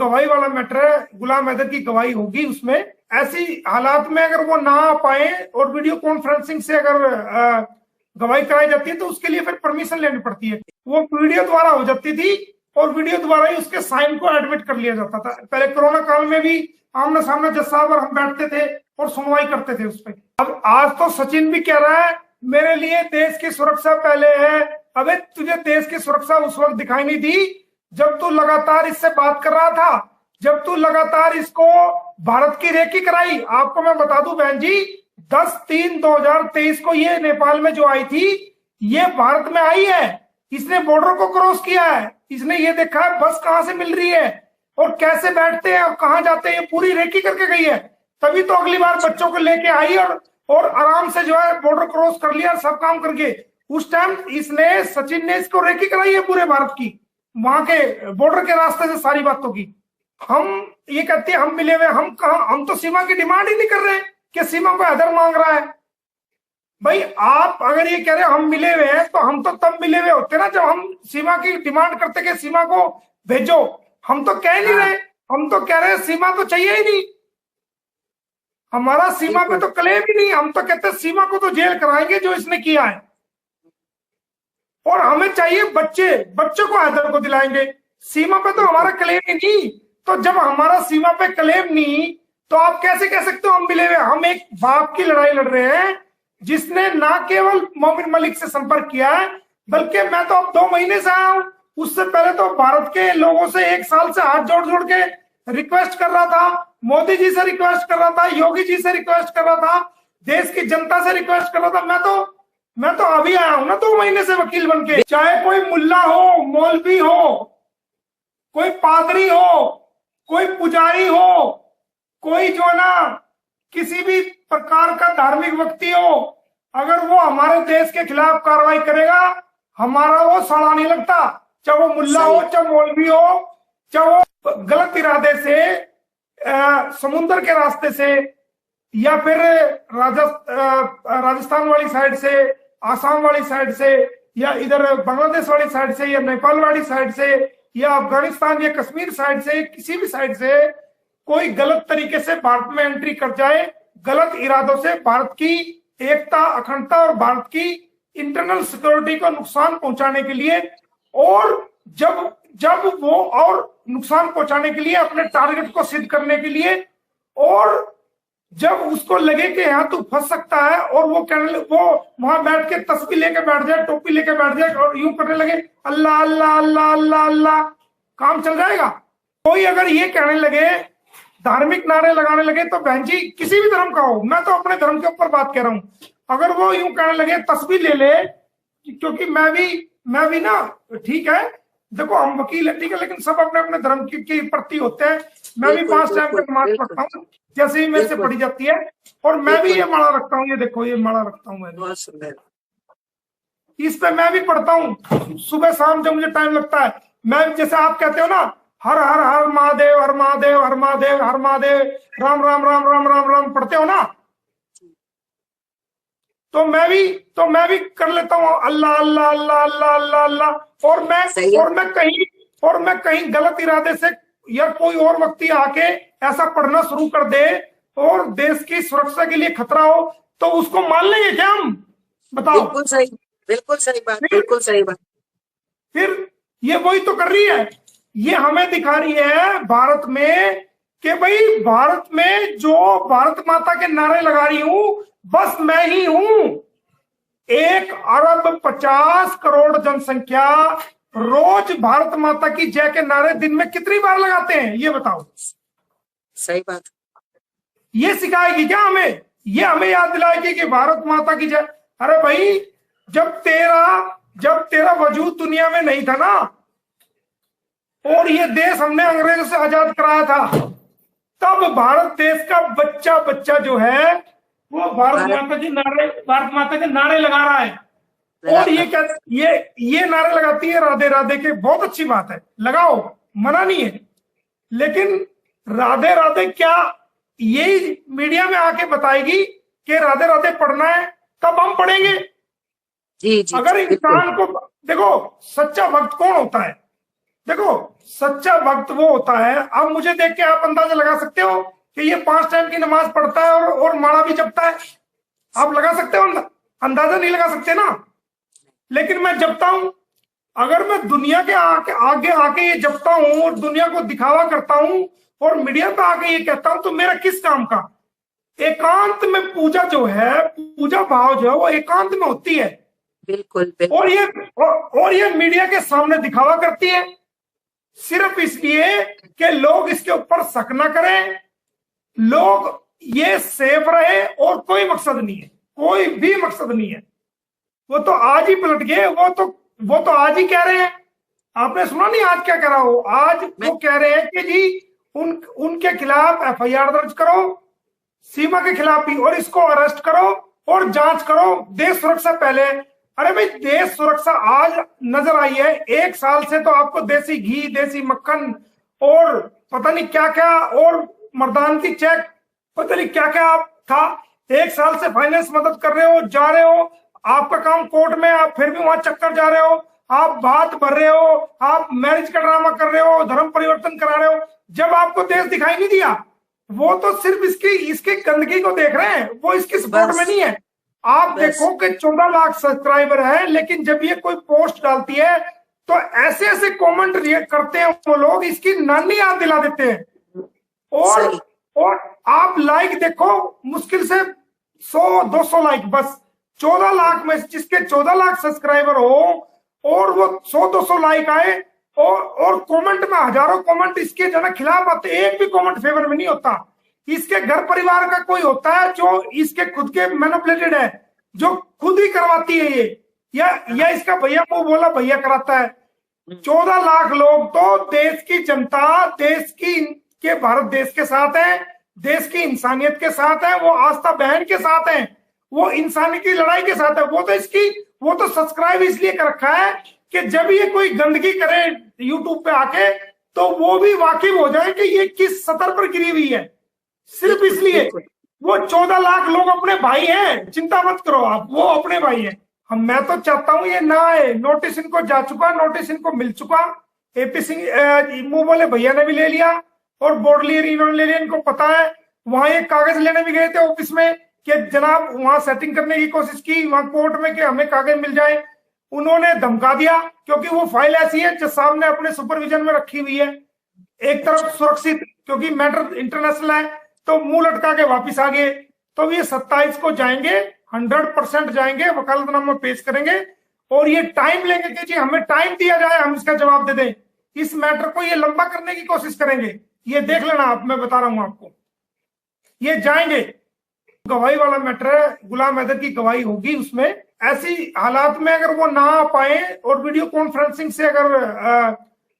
गवाही वाला मैटर है, गुलाम हैदर की गवाही होगी उसमें। ऐसी हालात में अगर वो ना आ पाए और वीडियो कॉन्फ्रेंसिंग से अगर गवाही कराई जाती है तो उसके लिए फिर परमिशन लेनी पड़ती है। वो वीडियो द्वारा हो जाती थी और वीडियो द्वारा ही उसके साइन को एडमिट कर लिया जाता था। पहले कोरोना काल में भी आमने सामने जज साहब और हम बैठते थे और सुनवाई करते थे उस पर। अब आज तो सचिन भी कह रहा है मेरे लिए देश की सुरक्षा पहले है। अबे तुझे देश की सुरक्षा उस वक्त दिखाई नहीं दी जब तू लगातार इससे बात कर रहा था, जब तू लगातार इसको भारत की रेकी कराई। आपको मैं बता दूं बहन जी, 10/3/2023 को ये नेपाल में जो आई थी ये भारत में आई है। इसने बॉर्डर को क्रॉस किया है, इसने ये देखा है बस कहां से मिल रही है और कैसे बैठते हैं और कहां जाते हैं, ये पूरी रेकी करके गई है। तभी तो अगली बार बच्चों को लेके आई और आराम से जो है बॉर्डर क्रॉस कर लिया, सब काम करके। उस टाइम इसने सचिन ने इसको रेकी कराई है पूरे भारत की, वहां के बॉर्डर के रास्ते से सारी बातों की। हम ये कहते हैं हम मिले हुए, हम कहा, हम तो सीमा की डिमांड ही नहीं कर रहे कि सीमा को हैदर मांग रहा है। भाई आप अगर ये कह रहे हम मिले हुए हैं तो हम तो तब मिले हुए होते ना जब हम सीमा की डिमांड करते कि सीमा को भेजो। हम तो कह नहीं रहे, हम तो कह रहे हैं सीमा तो चाहिए ही नहीं, हमारा सीमा पे तो क्लेम ही नहीं। हम तो कहते हैं सीमा को तो जेल कराएंगे जो इसने किया है, और हमें चाहिए बच्चों को हैदर को दिलाएंगे। सीमा पे तो हमारा क्लेम ही नहीं। तो जब हमारा सीमा पे क्लेम नहीं तो आप कैसे कह सकते हो हम मिले हुए? हम एक बाप की लड़ाई लड़ रहे हैं जिसने ना केवल मोमिन मलिक से संपर्क किया है, बल्कि मैं तो अब 2 महीने से आया हूं, उससे पहले तो भारत के लोगों से 1 साल से हाथ जोड़ जोड़ के रिक्वेस्ट कर रहा था, मोदी जी से रिक्वेस्ट कर रहा था, योगी जी से रिक्वेस्ट कर रहा था, देश की जनता से रिक्वेस्ट कर रहा था। मैं तो अभी आया हूं ना 2 महीने से वकील बन के। चाहे कोई मुल्ला हो, मौलवी हो, कोई पादरी हो, कोई पुजारी हो, कोई जो ना किसी भी प्रकार का धार्मिक व्यक्ति हो, अगर वो हमारे देश के खिलाफ कार्रवाई करेगा हमारा वो सड़ा नहीं लगता। चाहे वो मुल्ला हो, चाहे मौलवी हो, चाहे वो गलत इरादे से समुद्र के रास्ते से या फिर राजस्थान वाली साइड से, आसाम वाली साइड से, या इधर बांग्लादेश वाली साइड से, या नेपाल वाली साइड से, या अफगानिस्तान या कश्मीर साइड से, किसी भी साइड से कोई गलत तरीके से भारत में एंट्री कर जाए, गलत इरादों से भारत की एकता, अखंडता और भारत की इंटरनल सिक्योरिटी को नुकसान पहुंचाने के लिए, और जब वो और नुकसान पहुंचाने के लिए, अपने टारगेट को सिद्ध करने के लिए, और जब उसको लगे कि यहाँ तू फंस सकता है और वो वहां बैठ के तस्वीर लेके बैठ जाए, टोपी लेके बैठ जाए और यूं करने लगे अल्लाह अल्लाह अल्लाह अल्लाह अल्लाह, काम चल जाएगा। कोई अगर ये कहने लगे, धार्मिक नारे लगाने लगे, तो बहन जी किसी भी धर्म का हो, मैं तो अपने धर्म के ऊपर बात कर रहा हूं, अगर वो यूं कहने लगे तस्वीर ले ले, क्योंकि मैं भी ना, ठीक है देखो हम वकील है ठीक है, लेकिन सब अपने अपने धर्म के प्रति होते हैं। मैं भी 5 टाइम पे नमाज पढ़ता हूँ जैसे ही मेरे से पढ़ी जाती है, और मैं भी ये माला रखता हूँ, ये देखो ये माला रखता हूँ मैं, इस पे मैं भी पढ़ता हूँ सुबह शाम जब मुझे टाइम लगता है। मैं जैसे आप कहते हो ना हर हर हर महादेव, हर महादेव, हर महादेव, हर महादेव, राम राम राम राम राम राम पढ़ते हो ना, तो मैं भी कर लेता हूँ अल्लाह अल्लाह अल्लाह अल्लाह अल्लाह अल्लाह। और मैं कहीं गलत इरादे से या कोई और व्यक्ति आके ऐसा पढ़ना शुरू कर दे और देश की सुरक्षा के लिए खतरा हो, तो उसको मान लेंगे क्या हम? बताओ। बिल्कुल सही बात, बिल्कुल सही बात। फिर ये वही तो कर रही है, ये हमें दिखा रही है भारत में कि भाई भारत में जो भारत माता के नारे लगा रही हूं बस मैं ही हूं। 1,50,00,000,000 जनसंख्या रोज भारत माता की जय के नारे दिन में कितनी बार लगाते हैं ये बताओ? सही बात। ये सिखाएगी क्या हमें? ये हमें याद दिलाएगी कि भारत माता की जय। अरे भाई जब तेरा वजूद दुनिया में नहीं था ना, और ये देश हमने अंग्रेजों से आजाद कराया था, तब भारत देश का बच्चा जो है वो भारत माता के नारे लगा रहा है। और ये नारे लगाती है राधे राधे के, बहुत अच्छी बात है, लगाओ, मना नहीं है, लेकिन राधे राधे क्या यही मीडिया में आके बताएगी कि राधे राधे पढ़ना है तब हम पढ़ेंगे? जी, अगर इंसान को देखो, सच्चा भक्त कौन होता है? देखो, सच्चा भक्त वो होता है, अब मुझे देख के आप अंदाजा लगा सकते हो कि ये 5 टाइम की नमाज पढ़ता है और माला भी जपता है। आप लगा सकते हो? अंदाजा नहीं लगा सकते ना। लेकिन मैं जपता हूं, अगर मैं दुनिया के आगे आके ये जपता हूं और दुनिया को दिखावा करता हूं और मीडिया पे आके ये कहता हूं, तो मेरा किस काम का? एकांत में पूजा जो है, पूजा भाव जो है वो एकांत में होती है। बिल्कुल और ये मीडिया के सामने दिखावा करती है, सिर्फ इसलिए कि लोग इसके ऊपर शक ना करें, लोग ये सेफ रहे, और कोई मकसद नहीं है, कोई भी मकसद नहीं है। वो तो आज ही पलट गए, वो तो आज ही कह रहे हैं। आपने सुना नहीं आज क्या कह रहा हो? आज वो कह रहे हैं कि जी उनके खिलाफ FIR दर्ज करो, सीमा के खिलाफ भी, और इसको अरेस्ट करो और जांच करो, देश सुरक्षा पहले। अरे भाई, देश सुरक्षा आज नजर आई है, 1 साल से तो आपको देसी घी, देसी मक्खन और पता नहीं क्या क्या, और मर्दान की चेक, पता नहीं क्या क्या आप था। 1 साल से फाइनेंस मदद कर रहे हो, जा रहे हो, आपका काम कोर्ट में, आप फिर भी वहां चक्कर जा रहे हो, आप बात भर रहे हो, आप मैरिज का ड्रामा कर रहे हो, धर्म परिवर्तन करा रहे हो। जब आपको देश दिखाई नहीं दिया, वो तो सिर्फ इसकी गंदगी को देख रहे हैं, वो इसकी सपोर्ट में नहीं है। आप देखो कि 14 लाख सब्सक्राइबर है, लेकिन जब ये कोई पोस्ट डालती है तो ऐसे ऐसे कमेंट करते हैं वो लोग, इसकी नानी याद दिला देते हैं। और आप लाइक देखो, मुश्किल से 100-200 लाइक, बस 14 लाख में जिसके 14 लाख सब्सक्राइबर हो और वो 100-200 लाइक आए, और कमेंट में हजारों कमेंट इसके जो है खिलाफ आते, एक भी कमेंट फेवर में नहीं होता। इसके घर परिवार का कोई होता है जो इसके खुद के मैनिपुलेटेड है, जो खुद ही करवाती है ये, या इसका भैया मुंह बोला भैया कराता है। 14 लाख लोग तो देश की जनता, देश के भारत देश के साथ है, देश की इंसानियत के साथ है, वो आस्था बहन के साथ है, वो इंसानी की लड़ाई के साथ है। वो तो सब्सक्राइब इसलिए कर रखा है कि जब ये कोई गंदगी करे यूट्यूब पे आके, तो वो भी वाकिफ हो जाए कि ये किस सतर पर गिरी हुई है। सिर्फ इसलिए वो 14 लाख लोग अपने भाई हैं, चिंता मत करो आप, वो अपने भाई हैं। मैं तो चाहता हूं ये ना आए, नोटिस इनको जा चुका, नोटिस इनको मिल चुका। AP सिंह मुंह बोले भैया ने भी ले लिया और बोर्डलियर इन्होंने ले लिया, इनको पता है। वहां एक कागज लेने भी गए थे ऑफिस में कि जनाब, वहां सेटिंग करने की कोशिश की वहां कोर्ट में कि हमें कागज मिल जाए, उन्होंने धमका दिया, क्योंकि वो फाइल ऐसी है जो सामने अपने सुपरविजन में रखी हुई है, एक तरफ सुरक्षित, क्योंकि मैटर इंटरनेशनल है, तो मुंह लटका के वापिस आ गए। तो ये 27 को जाएंगे, 100% जाएंगे, वकालतनामा पेश करेंगे, और ये टाइम लेंगे कि जी हमें टाइम दिया जाए, हम इसका जवाब दे दें। इस मैटर को ये लंबा करने की कोशिश करेंगे, ये देख लेना आप, मैं बता रहा हूं आपको, ये जाएंगे। गवाही वाला मैटर है, गुलाम हैदर की गवाही होगी उसमें। ऐसी हालात में अगर वो ना आ पाए और वीडियो कॉन्फ्रेंसिंग से अगर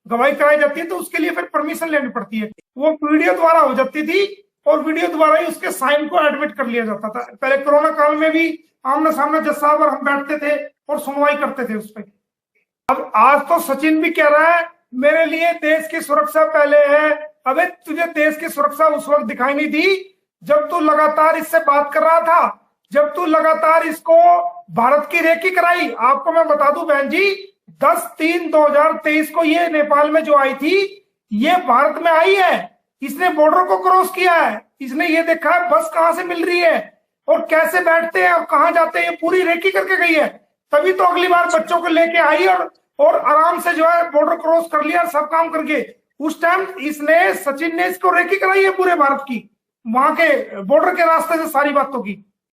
गवाही कराई जाती है, तो उसके लिए फिर परमिशन लेनी पड़ती है। वो वीडियो द्वारा हो जाती थी और वीडियो द्वारा ही उसके साइन को एडमिट कर लिया जाता था। पहले कोरोना काल में भी आमने सामने जज साहब और हम बैठते थे और सुनवाई करते थे उस पर। अब आज तो सचिन भी कह रहा है मेरे लिए देश की सुरक्षा पहले है। अबे तुझे देश की सुरक्षा उस वक्त दिखाई नहीं दी जब तू लगातार इससे बात कर रहा था, जब तू लगातार इसको भारत की रेकी कराई। आपको मैं बता दूं बहन जी, 10/3/2023 को ये नेपाल में जो आई थी, ये भारत में आई है। इसने बॉर्डर को क्रॉस किया है, इसने ये देखा है बस कहां से मिल रही है और कैसे बैठते हैं और कहां जाते हैं, ये पूरी रेकी करके गई है। तभी तो अगली बार बच्चों को लेके आई और आराम से जो है बॉर्डर क्रॉस कर लिया, सब काम करके। उस टाइम सचिन ने इसको रेकी कराई है पूरे भारत की, वहां के बॉर्डर के रास्ते से सारी बातों की।